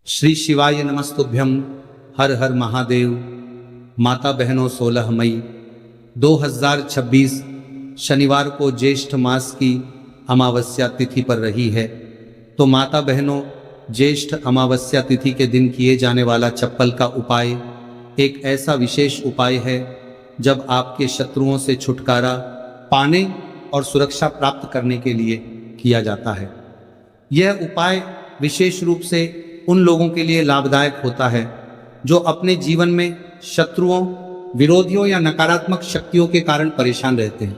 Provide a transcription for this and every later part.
श्री शिवाय नमस्तुभ्यम। हर हर महादेव। माता बहनों, 16 मई 2026 शनिवार को ज्येष्ठ मास की अमावस्या तिथि पर रही है। तो माता बहनों, ज्येष्ठ अमावस्या तिथि के दिन किए जाने वाला चप्पल का उपाय एक ऐसा विशेष उपाय है जब आपके शत्रुओं से छुटकारा पाने और सुरक्षा प्राप्त करने के लिए किया जाता है। यह उपाय विशेष रूप से उन लोगों के लिए लाभदायक होता है जो अपने जीवन में शत्रुओं, विरोधियों या नकारात्मक शक्तियों के कारण परेशान रहते हैं।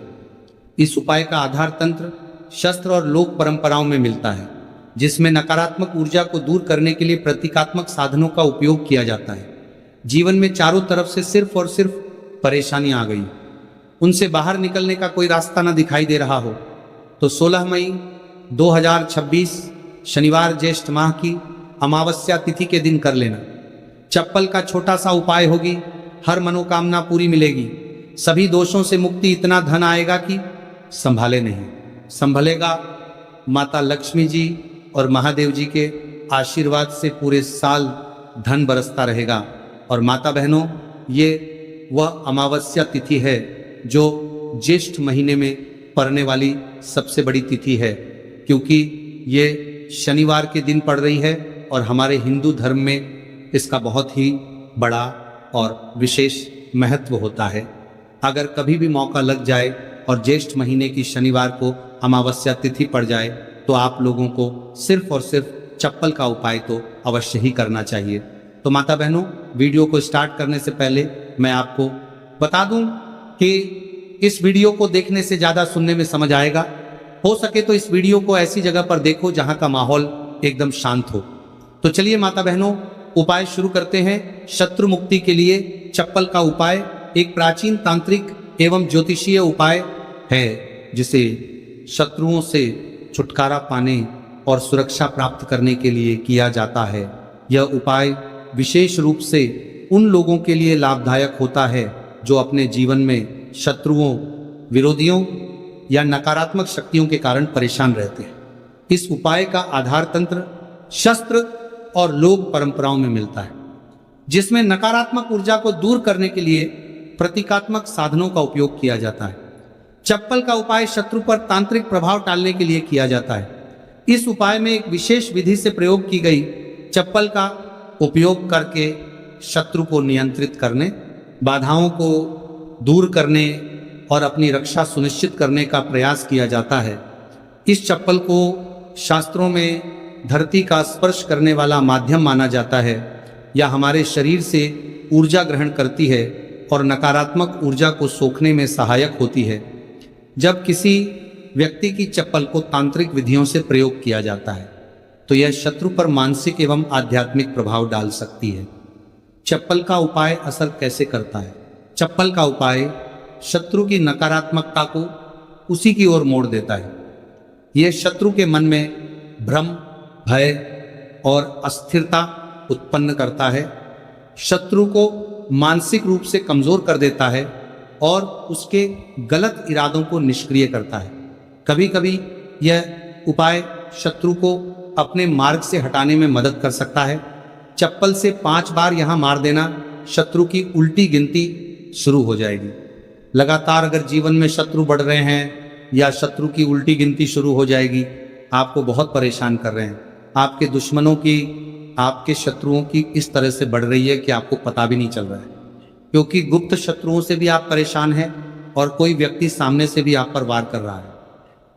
इस उपाय का आधार तंत्र, शस्त्र और लोक परंपराओं में मिलता है, जिसमें नकारात्मक ऊर्जा को दूर करने के लिए प्रतीकात्मक साधनों का उपयोग किया जाता है। जीवन में चारों तरफ से सिर्फ और सिर्फ परेशानियां आ गई, उनसे बाहर निकलने का कोई रास्ता न दिखाई दे रहा हो, तो 16 मई 2026 शनिवार ज्येष्ठ माह की अमावस्या तिथि के दिन कर लेना। चप्पल का छोटा सा उपाय होगी, हर मनोकामना पूरी मिलेगी, सभी दोषों से मुक्ति, इतना धन आएगा कि संभाले नहीं। संभलेगा माता लक्ष्मी जी और महादेव जी के आशीर्वाद से पूरे साल धन बरसता रहेगा। और माता बहनों, ये वह अमावस्या तिथि है जो ज्येष्ठ महीने में पड़ने वाली सबसे बड़ी तिथि है, क्योंकि ये शनिवार के दिन पड़ रही है और हमारे हिंदू धर्म में इसका बहुत ही बड़ा और विशेष महत्व होता है। अगर कभी भी मौका लग जाए और ज्येष्ठ महीने की शनिवार को अमावस्या तिथि पड़ जाए तो आप लोगों को सिर्फ और सिर्फ चप्पल का उपाय तो अवश्य ही करना चाहिए। तो माता बहनों, वीडियो को स्टार्ट करने से पहले मैं आपको बता दूं कि इस वीडियो को देखने से ज़्यादा सुनने में समझ आएगा। हो सके तो इस वीडियो को ऐसी जगह पर देखो जहां का माहौल एकदम शांत हो। तो चलिए माता बहनों, उपाय शुरू करते हैं। शत्रु मुक्ति के लिए चप्पल का उपाय एक प्राचीन तांत्रिक एवं ज्योतिषीय उपाय है, जिसे शत्रुओं से छुटकारा पाने और सुरक्षा प्राप्त करने के लिए किया जाता है। यह उपाय विशेष रूप से उन लोगों के लिए लाभदायक होता है जो अपने जीवन में शत्रुओं, विरोधियों या नकारात्मक शक्तियों के कारण परेशान रहते हैं। इस उपाय का आधार तंत्र शस्त्र और लोक परंपराओं में मिलता है, जिसमें नकारात्मक ऊर्जा को दूर करने के लिए प्रतीकात्मक साधनों का उपयोग किया जाता है। चप्पल का उपाय शत्रु पर तांत्रिक प्रभाव टालने के लिए किया जाता है। इस उपाय में एक विशेष विधि से प्रयोग की गई चप्पल का उपयोग करके शत्रु को नियंत्रित करने, बाधाओं को दूर करने और अपनी रक्षा सुनिश्चित करने का प्रयास किया जाता है। इस चप्पल को शास्त्रों में धरती का स्पर्श करने वाला माध्यम माना जाता है, या हमारे शरीर से ऊर्जा ग्रहण करती है और नकारात्मक ऊर्जा को सोखने में सहायक होती है। जब किसी व्यक्ति की चप्पल को तांत्रिक विधियों से प्रयोग किया जाता है तो यह शत्रु पर मानसिक एवं आध्यात्मिक प्रभाव डाल सकती है। चप्पल का उपाय असर कैसे करता है? चप्पल का उपाय शत्रु की नकारात्मकता को उसी की ओर मोड़ देता है। यह शत्रु के मन में भ्रम, भय और अस्थिरता उत्पन्न करता है, शत्रु को मानसिक रूप से कमजोर कर देता है और उसके गलत इरादों को निष्क्रिय करता है। कभी कभी यह उपाय शत्रु को अपने मार्ग से हटाने में मदद कर सकता है। चप्पल से 5 बार यहां मार देना, शत्रु की उल्टी गिनती शुरू हो जाएगी। लगातार अगर जीवन में शत्रु बढ़ रहे हैं या शत्रु की उल्टी गिनती शुरू हो जाएगी, आपको बहुत परेशान कर रहे हैं, आपके दुश्मनों की, आपके शत्रुओं की इस तरह से बढ़ रही है कि आपको पता भी नहीं चल रहा है, क्योंकि गुप्त शत्रुओं से भी आप परेशान हैं और कोई व्यक्ति सामने से भी आप पर वार कर रहा है।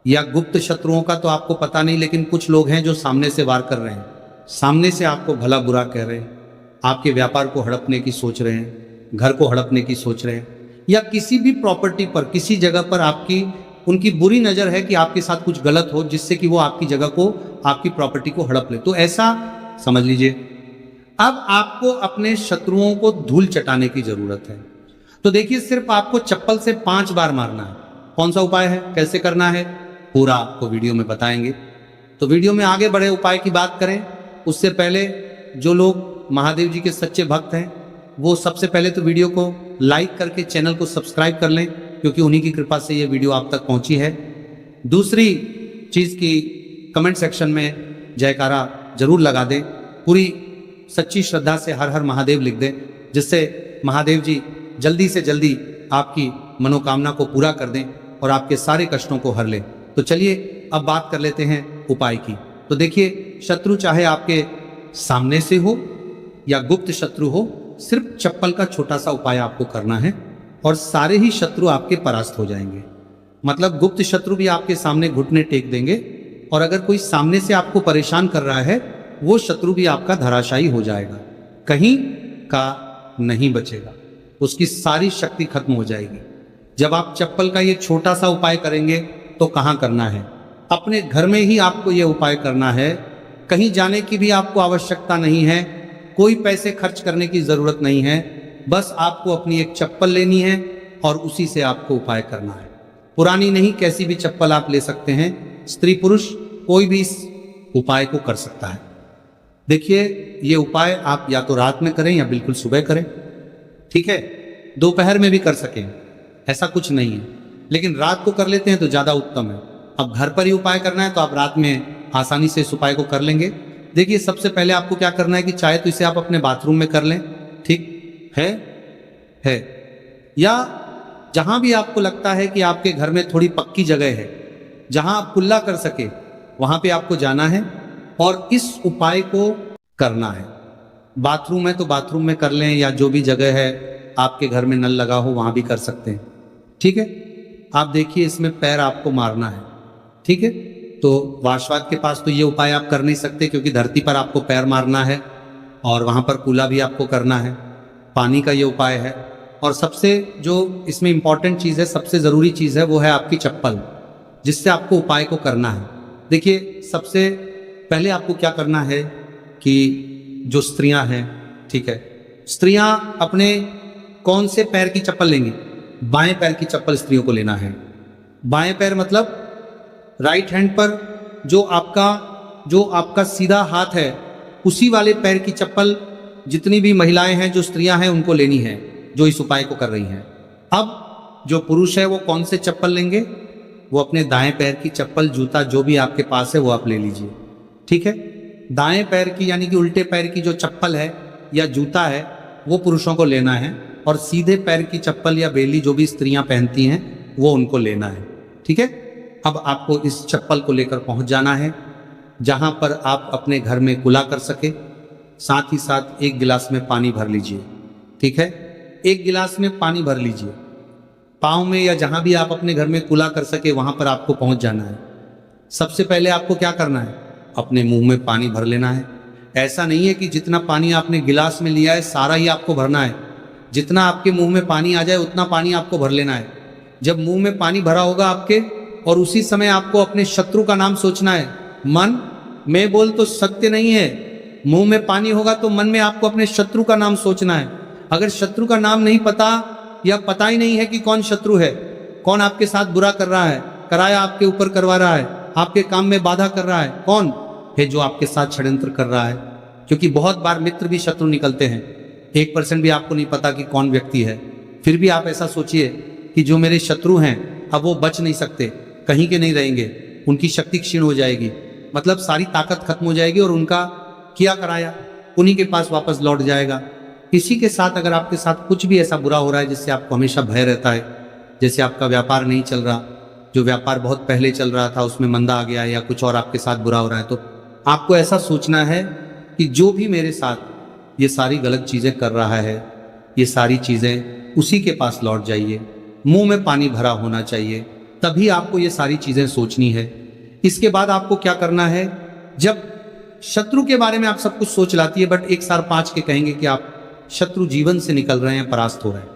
या गुप्त शत्रुओं का तो आपको पता नहीं, लेकिन कुछ लोग हैं जो सामने से वार कर रहे हैं, सामने से आपको भला बुरा कह रहे हैं, आपके व्यापार को हड़पने की सोच रहे हैं, घर को हड़पने की सोच रहे हैं, या किसी भी प्रॉपर्टी पर, किसी जगह पर आपकी उनकी बुरी नज़र है कि आपके साथ कुछ गलत हो, जिससे कि वो आपकी जगह को, आपकी प्रॉपर्टी को हड़प ले। तो ऐसा समझ लीजिए। अब आपको अपने शत्रुओं को धूल चटाने की जरूरत है। तो देखिए, सिर्फ आपको चप्पल से 5 बार मारना है। कौन सा उपाय है, कैसे करना है, पूरा आपको वीडियो में बताएंगे। तो वीडियो में आगे बढ़े उपाय की बात करें उससे पहले जो लोग महादेव जी के सच्चे भक्त हैं वो सबसे पहले तो वीडियो को लाइक करके चैनल को सब्सक्राइब कर लें, क्योंकि उन्हीं की कृपा से ये वीडियो आप तक पहुंची है। दूसरी चीज़ की कमेंट सेक्शन में जयकारा जरूर लगा दें। पूरी सच्ची श्रद्धा से हर हर महादेव लिख दें, जिससे महादेव जी जल्दी से जल्दी आपकी मनोकामना को पूरा कर दें और आपके सारे कष्टों को हर लें। तो चलिए अब बात कर लेते हैं उपाय की। तो देखिए, शत्रु चाहे आपके सामने से हो या गुप्त शत्रु हो, सिर्फ चप्पल का छोटा सा उपाय आपको करना है और सारे ही शत्रु आपके परास्त हो जाएंगे। मतलब गुप्त शत्रु भी आपके सामने घुटने टेक देंगे और अगर कोई सामने से आपको परेशान कर रहा है, वो शत्रु भी आपका धराशायी हो जाएगा, कहीं का नहीं बचेगा, उसकी सारी शक्ति खत्म हो जाएगी। जब आप चप्पल का ये छोटा सा उपाय करेंगे तो कहाँ करना है? अपने घर में ही आपको ये उपाय करना है। कहीं जाने की भी आपको आवश्यकता नहीं है, कोई पैसे खर्च करने की जरूरत नहीं है। बस आपको अपनी एक चप्पल लेनी है और उसी से आपको उपाय करना है। पुरानी नहीं, कैसी भी चप्पल आप ले सकते हैं। स्त्री पुरुष कोई भी इस उपाय को कर सकता है। देखिए, ये उपाय आप या तो रात में करें या बिल्कुल सुबह करें, ठीक है? दोपहर में भी कर सकें, ऐसा कुछ नहीं है, लेकिन रात को कर लेते हैं तो ज़्यादा उत्तम है। अब घर पर ही उपाय करना है तो आप रात में आसानी से इस उपाय को कर लेंगे। देखिए, सबसे पहले आपको क्या करना है कि चाहे तो इसे आप अपने बाथरूम में कर लें, ठीक है, या जहां भी आपको लगता है कि आपके घर में थोड़ी पक्की जगह है, जहां आप कुल्ला कर सके, वहां पे आपको जाना है और इस उपाय को करना है। बाथरूम है तो बाथरूम में कर लें, या जो भी जगह है आपके घर में नल लगा हो वहां भी कर सकते हैं, ठीक है? आप देखिए, इसमें पैर आपको मारना है, ठीक है? तो वाशवाद के पास तो ये उपाय आप कर नहीं सकते, क्योंकि धरती पर आपको पैर मारना है और वहां पर कूला भी आपको करना है। पानी का ये उपाय है। और सबसे जो इसमें इंपॉर्टेंट चीज़ है, सबसे ज़रूरी चीज़ है, वो है आपकी चप्पल, जिससे आपको उपाय को करना है। देखिए, सबसे पहले आपको क्या करना है कि जो स्त्रियां हैं, ठीक है, स्त्रियां अपने कौन से पैर की चप्पल लेंगी? बाएं पैर की चप्पल स्त्रियों को लेना है। बाएं पैर मतलब राइट हैंड पर जो आपका सीधा हाथ है, उसी वाले पैर की चप्पल जितनी भी महिलाएं हैं, जो स्त्रियां हैं, उनको लेनी है, जो इस उपाय को कर रही हैं। अब जो पुरुष है वो कौन से चप्पल लेंगे? वो अपने दाएं पैर की चप्पल, जूता जो भी आपके पास है वो आप ले लीजिए, ठीक है? दाएं पैर की यानी कि उल्टे पैर की जो चप्पल है या जूता है वो पुरुषों को लेना है, और सीधे पैर की चप्पल या बेली जो भी स्त्रियां पहनती हैं वो उनको लेना है, ठीक है? अब आपको इस चप्पल को लेकर पहुंच जाना है जहां पर आप अपने घर में कुला कर सके। साथ ही साथ एक गिलास में पानी भर लीजिए, ठीक है? एक गिलास में पानी भर लीजिए। पाँव में या जहां भी आप अपने घर में कुला कर सके वहां पर आपको पहुंच जाना है। सबसे पहले आपको क्या करना है? अपने मुंह में पानी भर लेना है। ऐसा नहीं है कि जितना पानी आपने गिलास में लिया है सारा ही आपको भरना है। जितना आपके मुंह में पानी आ जाए उतना पानी आपको भर लेना है। जब मुंह में पानी भरा होगा आपके, और उसी समय आपको अपने शत्रु का नाम सोचना है। मन में बोल तो सत्य नहीं है, मुंह में पानी होगा तो मन में आपको अपने शत्रु का नाम सोचना है। अगर शत्रु का नाम नहीं पता या पता ही नहीं है कि कौन शत्रु है, कौन आपके साथ बुरा कर रहा है, कराया आपके ऊपर करवा रहा है, आपके काम में बाधा कर रहा है, कौन है जो आपके साथ षड्यंत्र कर रहा है? क्योंकि बहुत बार मित्र भी शत्रु निकलते हैं। 1% भी आपको नहीं पता कि कौन व्यक्ति है। फिर भी आप ऐसा सोचिए कि जो मेरे शत्रु हैं अब वो बच नहीं सकते, कहीं के नहीं रहेंगे, उनकी शक्ति क्षीण हो जाएगी, मतलब सारी ताकत खत्म हो जाएगी और उनका किया कराया उन्हीं के पास वापस लौट जाएगा। इसी के साथ अगर आपके साथ कुछ भी ऐसा बुरा हो रहा है जिससे आपको हमेशा भय रहता है, जैसे आपका व्यापार नहीं चल रहा, जो व्यापार बहुत पहले चल रहा था उसमें मंदा आ गया है, या कुछ और आपके साथ बुरा हो रहा है, तो आपको ऐसा सोचना है कि जो भी मेरे साथ ये सारी गलत चीज़ें कर रहा है, ये सारी चीज़ें उसी के पास लौट जाइए। मुंह में पानी भरा होना चाहिए, तभी आपको ये सारी चीज़ें सोचनी है। इसके बाद आपको क्या करना है? जब शत्रु के बारे में आप सब कुछ सोच लाती है, बट 1/5 के कहेंगे कि आप शत्रु जीवन से निकल रहे हैं, परास्त हो रहे हैं।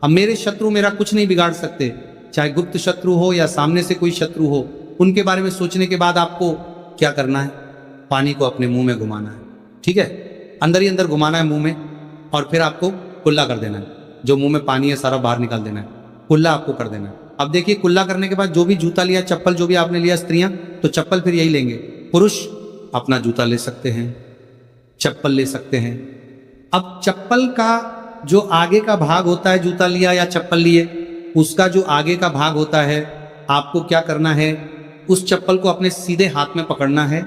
अब मेरे शत्रु मेरा कुछ नहीं बिगाड़ सकते, चाहे गुप्त शत्रु हो या सामने से कोई शत्रु हो, उनके बारे में सोचने के बाद आपको क्या करना है? पानी को अपने मुंह में घुमाना है, ठीक है? अंदर ही अंदर घुमाना है मुंह में, और फिर आपको कुल्ला कर देना है। जो मुंह में पानी है सारा बाहर निकाल देना है, कुल्ला आपको कर देना है। अब देखिए, कुल्ला करने के बाद जो भी जूता लिया, चप्पल जो भी आपने लिया, स्त्रियां तो चप्पल फिर यही लेंगे, पुरुष अपना जूता ले सकते हैं, चप्पल ले सकते हैं। अब चप्पल का जो आगे का भाग होता है, जूता लिया या चप्पल लिए, उसका जो आगे का भाग होता है, आपको क्या करना है? उस चप्पल को अपने सीधे हाथ में पकड़ना है,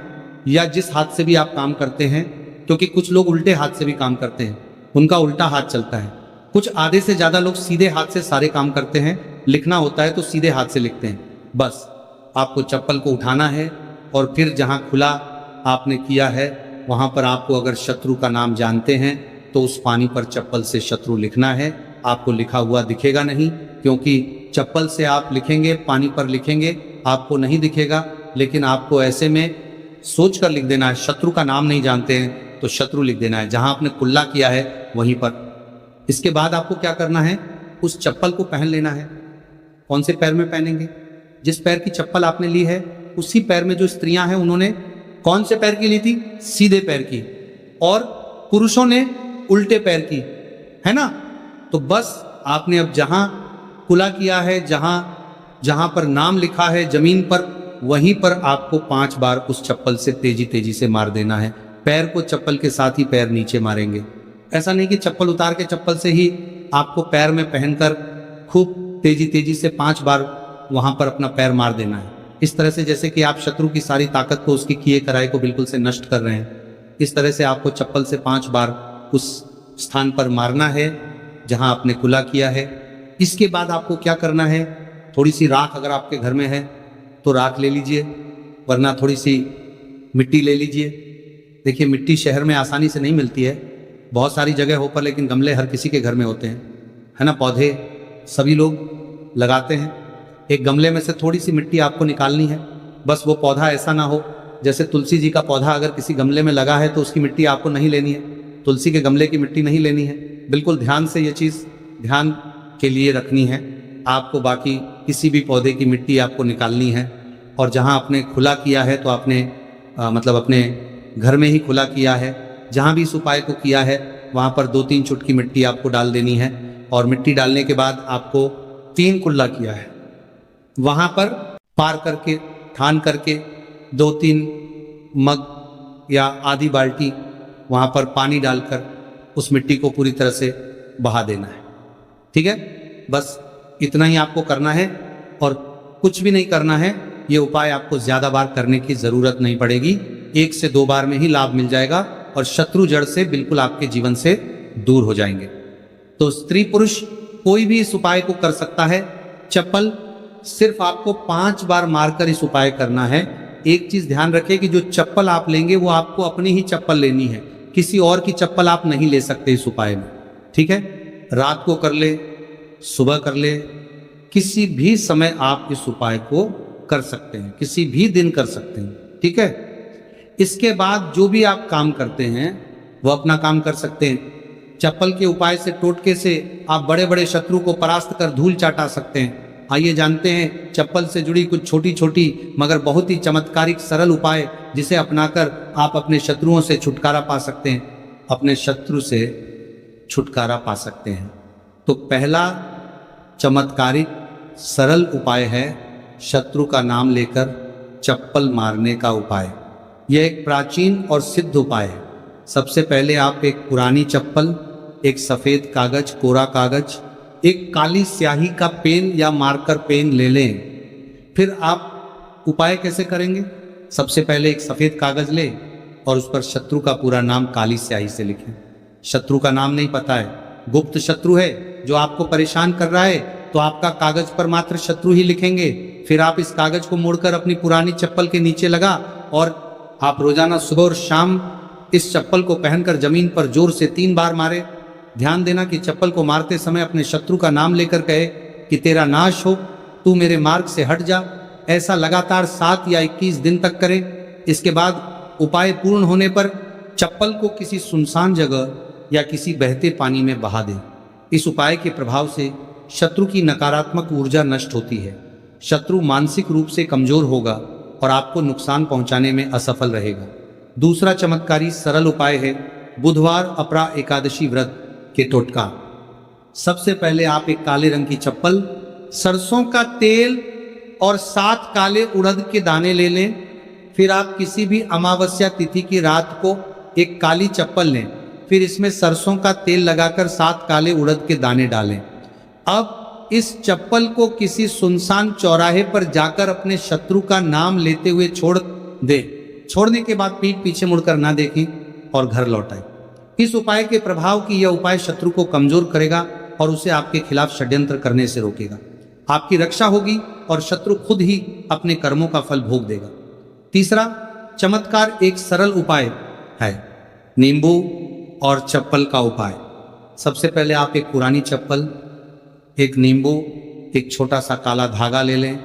या जिस हाथ से भी आप काम करते हैं क्योंकि कुछ लोग उल्टे हाथ से भी काम करते हैं, उनका उल्टा हाथ चलता है। कुछ आधे से ज्यादा लोग सीधे हाथ से सारे काम करते हैं, लिखना होता है तो सीधे हाथ से लिखते हैं। बस आपको चप्पल को उठाना है और फिर जहां खुला आपने किया है वहां पर आपको अगर शत्रु का नाम जानते हैं तो उस पानी पर चप्पल से शत्रु लिखना है। आपको लिखा हुआ दिखेगा नहीं, क्योंकि चप्पल से आप लिखेंगे, पानी पर लिखेंगे, आपको नहीं दिखेगा, लेकिन आपको ऐसे में सोच कर लिख देना है। शत्रु का नाम नहीं जानते हैं तो शत्रु लिख देना है, जहां आपने कुल्ला किया है वहीं पर। इसके बाद आपको क्या करना है, उस चप्पल को पहन लेना है। कौन से पैर में पहनेंगे? जिस पैर की चप्पल आपने ली है उसी पैर में। जो स्त्रियां हैं उन्होंने कौन से पैर की ली थी? सीधे पैर की, और पुरुषों ने उल्टे पैर की, है ना। तो बस आपने अब जहां कुला किया है, जहां जहां पर नाम लिखा है जमीन पर, वहीं पर आपको 5 बार उस चप्पल से तेजी तेजी से मार देना है। पैर को चप्पल के साथ ही पैर नीचे मारेंगे। ऐसा नहीं कि चप्पल उतार के चप्पल से ही आपको पैर में पहनकर खूब तेजी तेजी से 5 बार वहां पर अपना पैर मार देना है। इस तरह से जैसे कि आप शत्रु की सारी ताकत को, उसकी किए कराए को बिल्कुल से नष्ट कर रहे हैं। इस तरह से आपको चप्पल से 5 बार उस स्थान पर मारना है जहां आपने कुला किया है। इसके बाद आपको क्या करना है, थोड़ी सी राख अगर आपके घर में है तो राख ले लीजिए, वरना थोड़ी सी मिट्टी ले लीजिए। देखिए मिट्टी शहर में आसानी से नहीं मिलती है, बहुत सारी जगह हो पर, लेकिन गमले हर किसी के घर में होते हैं, है ना। पौधे सभी लोग लगाते हैं। एक गमले में से थोड़ी सी मिट्टी आपको निकालनी है। बस वो पौधा ऐसा ना हो, जैसे तुलसी जी का पौधा अगर किसी गमले में लगा है तो उसकी मिट्टी आपको नहीं लेनी है, तुलसी के गमले की मिट्टी नहीं लेनी है। बिल्कुल ध्यान से ये चीज़ ध्यान के लिए रखनी है आपको। बाकी किसी भी पौधे की मिट्टी आपको निकालनी है, और जहाँ आपने खुला किया है तो आपने मतलब अपने घर में ही खुला किया है, जहाँ भी इस उपाय को किया है वहाँ पर 2-3 चुटकी मिट्टी आपको डाल देनी है। और मिट्टी डालने के बाद आपको 3 कुल्ला किया है वहाँ पर पार करके, ठान करके 2-3 मग या आधी बाल्टी वहाँ पर पानी डालकर उस मिट्टी को पूरी तरह से बहा देना है। ठीक है, बस इतना ही आपको करना है और कुछ भी नहीं करना है। ये उपाय आपको ज़्यादा बार करने की ज़रूरत नहीं पड़ेगी, 1 से 2 बार में ही लाभ मिल जाएगा और शत्रु जड़ से बिल्कुल आपके जीवन से दूर हो जाएंगे। तो स्त्री पुरुष कोई भी इस उपाय को कर सकता है। चप्पल सिर्फ आपको 5 बार मारकर इस उपाय करना है। एक चीज ध्यान रखें कि जो चप्पल आप लेंगे वो आपको अपनी ही चप्पल लेनी है, किसी और की चप्पल आप नहीं ले सकते इस उपाय में। ठीक है, रात को कर ले, सुबह कर ले, किसी भी समय आप इस उपाय को कर सकते हैं, किसी भी दिन कर सकते हैं। ठीक है, इसके बाद जो भी आप काम करते हैं वो अपना काम कर सकते हैं। चप्पल के उपाय से, टोटके से आप बड़े बड़े शत्रु को परास्त कर धूल चाटा सकते हैं। आइए जानते हैं चप्पल से जुड़ी कुछ छोटी छोटी मगर बहुत ही चमत्कारिक सरल उपाय, जिसे अपनाकर आप अपने शत्रुओं से छुटकारा पा सकते हैं, अपने शत्रु से छुटकारा पा सकते हैं। तो पहला चमत्कारिक सरल उपाय है शत्रु का नाम लेकर चप्पल मारने का उपाय। यह एक प्राचीन और सिद्ध उपाय है। सबसे पहले आप एक पुरानी चप्पल, एक सफ़ेद कागज, कोरा कागज, एक काली स्याही का पेन या मार्कर पेन ले लें। फिर आप उपाय कैसे करेंगे? सबसे पहले एक सफ़ेद कागज ले और उस पर शत्रु का पूरा नाम काली स्याही से लिखें। शत्रु का नाम नहीं पता है, गुप्त शत्रु है जो आपको परेशान कर रहा है, तो आपका कागज पर मात्र शत्रु ही लिखेंगे। फिर आप इस कागज को मोड़कर अपनी पुरानी चप्पल के नीचे लगा और आप रोजाना सुबह और शाम इस चप्पल को पहनकर जमीन पर जोर से 3 बार मारे। ध्यान देना कि चप्पल को मारते समय अपने शत्रु का नाम लेकर कहे कि तेरा नाश हो, तू मेरे मार्ग से हट जा। ऐसा लगातार 7 या 21 दिन तक करें। इसके बाद उपाय पूर्ण होने पर चप्पल को किसी सुनसान जगह या किसी बहते पानी में बहा दें। इस उपाय के प्रभाव से शत्रु की नकारात्मक ऊर्जा नष्ट होती है, शत्रु मानसिक रूप से कमजोर होगा और आपको नुकसान पहुंचाने में असफल रहेगा। दूसरा चमत्कारी सरल उपाय है बुधवार अपरा एकादशी व्रत के टोटका। सबसे पहले आप एक काले रंग की चप्पल, सरसों का तेल और 7 काले उड़द के दाने ले लें। फिर आप किसी भी अमावस्या तिथि की रात को एक काली चप्पल लें, फिर इसमें सरसों का तेल लगाकर 7 काले उड़द के दाने डालें। अब इस चप्पल को किसी सुनसान चौराहे पर जाकर अपने शत्रु का नाम लेते हुए छोड़ दे। छोड़ने के बाद पीठ पीछे मुड़कर ना देखें और घर लौट आए। इस उपाय के प्रभाव की यह उपाय शत्रु को कमजोर करेगा और उसे आपके खिलाफ षड्यंत्र करने से रोकेगा। आपकी रक्षा होगी और शत्रु खुद ही अपने कर्मों का फल भोग देगा। तीसरा चमत्कार एक सरल उपाय है, नींबू और चप्पल का उपाय। सबसे पहले आप एक पुरानी चप्पल, एक नींबू, एक छोटा सा काला धागा ले लें।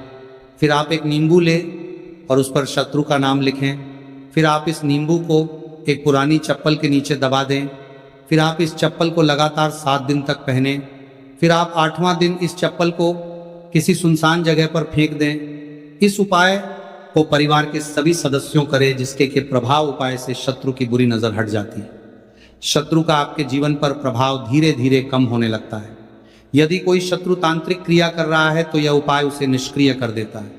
फिर आप एक नींबू लें और उस पर शत्रु का नाम लिखें। फिर आप इस नींबू को एक पुरानी चप्पल के नीचे दबा दें। फिर आप इस चप्पल को लगातार 7 दिन तक पहने। फिर आप 8वां दिन इस चप्पल को किसी सुनसान जगह पर फेंक दें। इस उपाय को परिवार के सभी सदस्यों करें, जिसके के प्रभाव उपाय से शत्रु की बुरी नजर हट जाती है। शत्रु का आपके जीवन पर प्रभाव धीरे धीरे कम होने लगता है। यदि कोई शत्रु तांत्रिक क्रिया कर रहा है तो यह उपाय उसे निष्क्रिय कर देता है।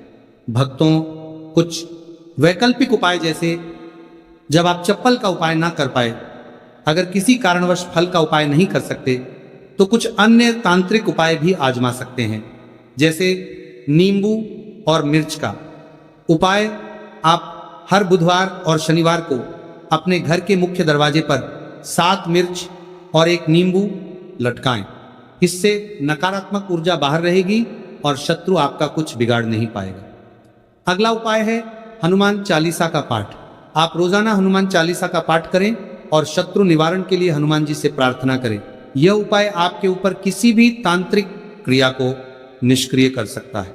भक्तों, कुछ वैकल्पिक उपाय, जैसे जब आप चप्पल का उपाय ना कर पाए, अगर किसी कारणवश फल का उपाय नहीं कर सकते, तो कुछ अन्य तांत्रिक उपाय भी आजमा सकते हैं। जैसे नींबू और मिर्च का उपाय आप हर बुधवार और शनिवार को अपने घर के मुख्य दरवाजे पर 7 मिर्च और 1 नींबू लटकाएं। इससे नकारात्मक ऊर्जा बाहर रहेगी और शत्रु आपका कुछ बिगाड़ नहीं पाएगा। अगला उपाय है हनुमान चालीसा का पाठ। आप रोजाना हनुमान चालीसा का पाठ करें और शत्रु निवारण के लिए हनुमान जी से प्रार्थना करें। यह उपाय आपके ऊपर किसी भी तांत्रिक क्रिया को निष्क्रिय कर सकता है।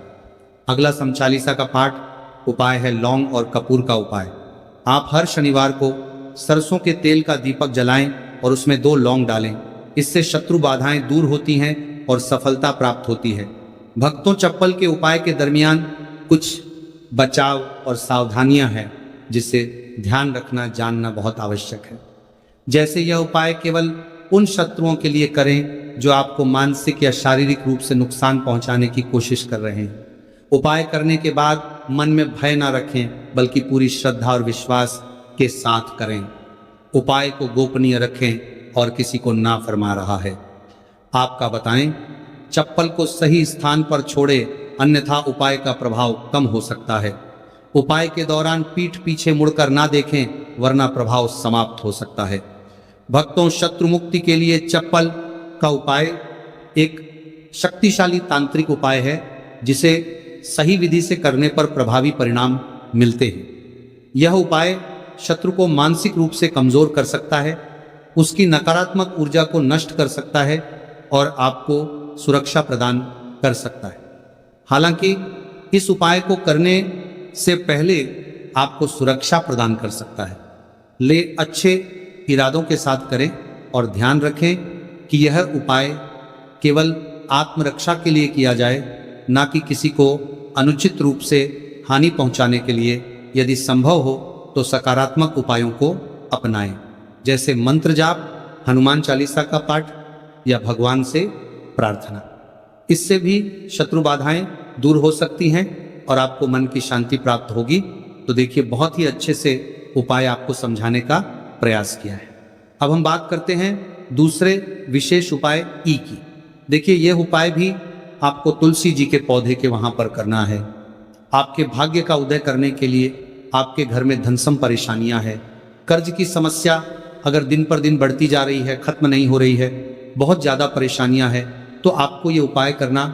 अगला समचालीसा का पाठ उपाय है लौंग और कपूर का उपाय। आप हर शनिवार को सरसों के तेल का दीपक जलाएं और उसमें 2 लौंग डालें। इससे शत्रु बाधाएं दूर होती हैं और सफलता प्राप्त होती है। भक्तों, चप्पल के उपाय के दरमियान कुछ बचाव और सावधानियां हैं, जिससे ध्यान रखना जानना बहुत आवश्यक है। जैसे यह उपाय केवल उन शत्रुओं के लिए करें जो आपको मानसिक या शारीरिक रूप से नुकसान पहुंचाने की कोशिश कर रहे हैं। उपाय करने के बाद मन में भय ना रखें, बल्कि पूरी श्रद्धा और विश्वास के साथ करें। उपाय को गोपनीय रखें और किसी को ना फरमा रहा है। आपका बताएं, चप्पल को सही स्थान पर छोड़े, अन्यथा उपाय का प्रभाव कम हो सकता है। उपाय के दौरान पीठ पीछे मुड़कर ना देखें, वरना प्रभाव समाप्त हो सकता है। भक्तों, शत्रु मुक्ति के लिए चप्पल का उपाय एक शक्तिशाली तांत्रिक उपाय है, जिसे सही विधि से करने पर प्रभावी परिणाम मिलते हैं। यह उपाय शत्रु को मानसिक रूप से कमजोर कर सकता है, उसकी नकारात्मक ऊर्जा को नष्ट कर सकता है और आपको सुरक्षा प्रदान कर सकता है। हालांकि इस उपाय को करने से पहले आपको सुरक्षा प्रदान कर सकता है। ले अच्छे इरादों के साथ करें और ध्यान रखें कि यह उपाय केवल आत्मरक्षा के लिए किया जाए, ना कि किसी को अनुचित रूप से हानि पहुंचाने के लिए। यदि संभव हो तो सकारात्मक उपायों को अपनाएं, जैसे मंत्र जाप, हनुमान चालीसा का पाठ या भगवान से प्रार्थना। इससे भी शत्रु बाधाएं दूर हो सकती हैं और आपको मन की शांति प्राप्त होगी। तो देखिए, बहुत ही अच्छे से उपाय आपको समझाने का प्रयास किया है। अब हम बात करते हैं दूसरे विशेष उपाय ई की। देखिए, यह उपाय भी आपको तुलसी जी के पौधे के वहां पर करना है। आपके भाग्य का उदय करने के लिए आपके घर में धनसम परेशानियां है, कर्ज की समस्या अगर दिन पर दिन बढ़ती जा रही है, खत्म नहीं हो रही है, बहुत ज्यादा परेशानियां हैं, तो आपको ये उपाय करना